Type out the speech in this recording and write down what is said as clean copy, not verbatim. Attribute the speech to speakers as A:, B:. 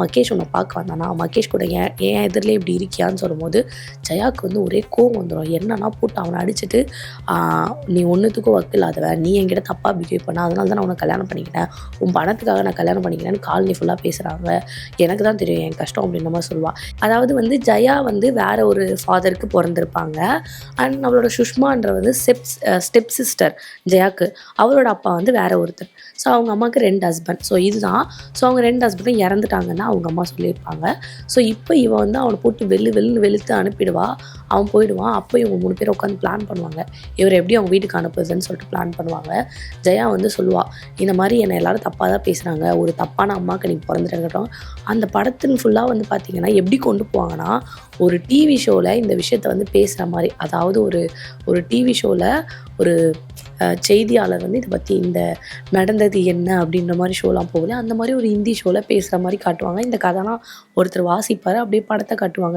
A: மகேஷ் உன்னை பார்க்க வந்தானா, மகேஷ் கூட ஏன் எதிரிலே இப்படி இருக்கியான்னு சொல்லும்போது ஜெயாவுக்கு வந்து ஒரே கோவம் வந்துடும். என்னன்னா போட்டு அவனை அடிச்சுட்டு, நீ ஒன்றுத்துக்கும் இல்லாதவன், நீ என்கிட்ட தப்பாக பிஹேவ் பண்ண, அதனால தான் நான் உன்னை கல்யாணம் பண்ணிக்கிட்டேன், உன் பணத்துக்காக நான் கல்யாணம் பண்ணிக்கிட்டேன்னு காலனி ஃபுல்லாக பேசுகிறாங்க, எனக்கு தான் தெரியும் என் கஷ்டம் அப்படின்ற மாதிரி சொல்லுவாள். அதாவது வந்து ஜெயா வந்து வேற ஒரு ஃபாதருக்கு பிறந்திருப்பாங்க. அண்ட் நம்மளோட சுஷ்மான்ற வந்து ஸ்டெப் சிஸ்டர் ஜெயாக்கு, அவரோட அப்பா வந்து வேற ஒருத்தர். ஸோ அவங்க அம்மாவுக்கு 2 ஹஸ்பண்ட். ஸோ இதுதான். ஸோ அவங்க 2 ஹஸ்பண்டும் இறந்துட்டாங்கன்னா அவங்க அம்மா சொல்லியிருப்பாங்க. ஸோ இப்போ இவன் வந்து அவனை போட்டு வெளுன்னு வெளுத்து அனுப்பிடுவா. அவன் போயிடுவான். அப்போ இவங்க 3 பேர் உட்காந்து பிளான் பண்ணுவாங்க, இவர் எப்படி அவங்க வீட்டுக்கு அனுப்புறதுன்னு சொல்லிட்டு பிளான் பண்ணுவாங்க. ஜெயா வந்து சொல்லுவாள், இந்த மாதிரி என்னை எல்லோரும் தப்பாக தான் பேசுகிறாங்க, ஒரு தப்பான அம்மாவுக்கு நீ பிறந்துட்டேன். அந்த படத்தின் ஃபுல்லாக வந்து பார்த்திங்கன்னா எப்படி கொண்டு போவாங்கன்னா, ஒரு டிவி ஷோவில் இந்த விஷயத்தை வந்து பேசுகிற மாதிரி, அதாவது ஒரு டிவி ஷோவில் ஒரு செய்தியாளர் வந்து இதை பற்றி இந்த நடந்தது என்ன அப்படின்ற மாதிரி ஷோலாம் போகல, அந்த மாதிரி ஒரு ஹிந்தி ஷோவில் பேசுகிற மாதிரி காட்டுவாங்க. இந்த கதைலாம் ஒருத்தர் வாசிப்பார், அப்படியே படத்தை காட்டுவாங்க.